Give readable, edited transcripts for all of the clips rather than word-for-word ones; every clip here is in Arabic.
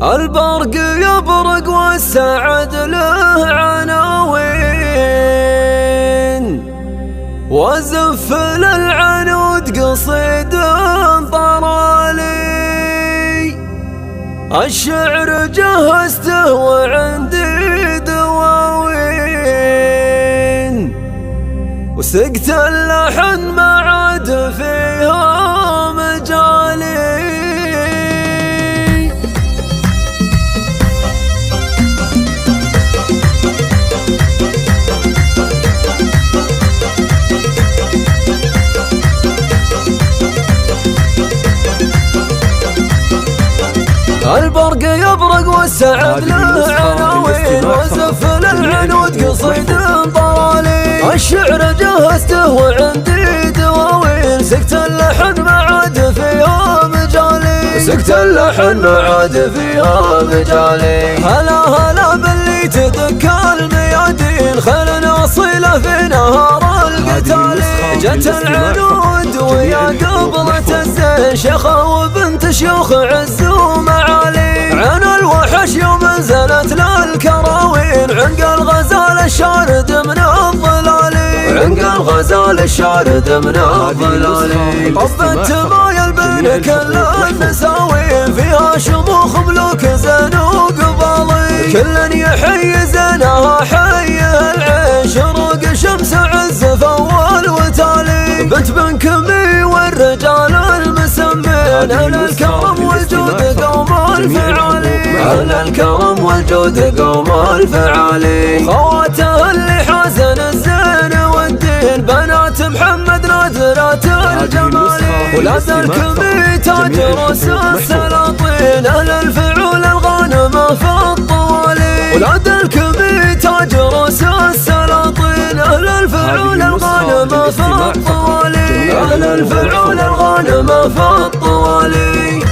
البرق يبرق والسعد له عناوين، وزف للعنود قصيد طرالي. الشعر جهزته وعندي دواوين، وسقت اللحن ما عاد فيها مجالي. البرق يبرق والسعد له عناوين، وزف للعنود قصيد طرالي. الشعر جهزته وعندي دواوين، سكت اللحن ما عاد فيها مجالي. سكت اللحن ما عاد فيها مجالي. هلا هلا باللي تدك الميادين، خلنا اصيله في نهار القتال. جت العنود ويا قبلة الزين، شيخة وبنت شيوخ عز ومعالي. عن الوحش يوم نزلت للكراوين، عنق الغزال الشارد من الظلالي. عنق الغزال الشارد من الظلالي. طبت مايل بين كل النساوين، فيها شموخ ملوك زين وقبالي. كل يحيي زينها حي العين، شروق شمس عز فول وتالي. بنت بن كمي والرجال المسمين، أهل الكرم والجود قوم الفعالي. أهل الكرم والجود قوم الفعالي. خواته اللي حازن الزين والدين، بنات محمد نادرات الجمال. ولاد الكمي تاج رؤوس السلاطين، أهل الفعول الغانمة في الطوالي. ولاد الكمي تاج رؤوس السلاطين، أهل الفعول الغانمة في الطوالي. أهل الفعول الغانمة في الطوالي.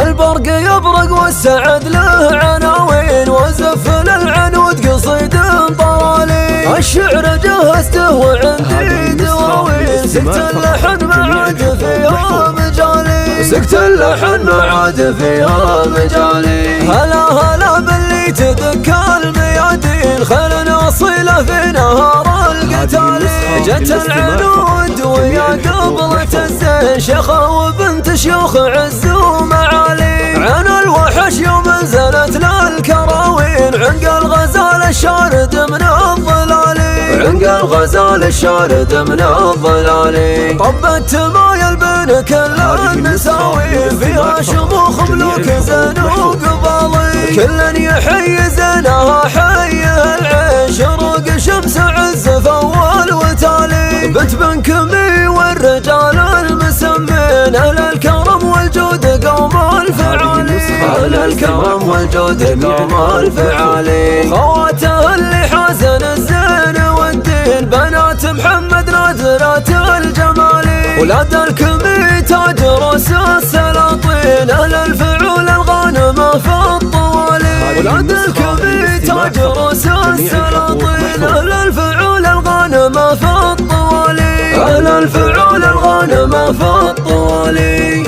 البرق يبرق والسعد له عناوين، وزف للعنود قصيد طرالي. الشعر جهزته وعندي دواوين، سكت اللحن ما عاد فيها مجالي. سكت اللحن ما عاد فيها مجالي. هلا هلا باللي تدك الميادين، خلنا اصيله في نهار القتال. جت العنود ويا قبلة الزين، شيخة وبنت شيوخ عز ومعالي. عن الوحش يوم نزلت للكراوين، عنق الغزال الشارد من الظلالي. عنق الغزال الشارد من الظلالي. طبت مايل بين كل النساوين، فيها شموخ ملوك زين وقبالي. كل يحيي زينها حي العين، شروق شمس عز فول وتالي. بنت بن كمي والرجال المسمين، أهل الكرم والجود قوم الفعالي. أهل الكرم والجود قوم الفعالي. خواته اللي حازن الزين والدين، بنات محمد نادرات الجمال. ولاد الكمي تاج رؤوس السلاطين، أهل الفعول الغانمة في الطوالي. ولاد الكمي تاج رؤوس السلاطين، أهل الفعول الغانمة في الطوالي. أهل الفعول الغانمة في الطوالي.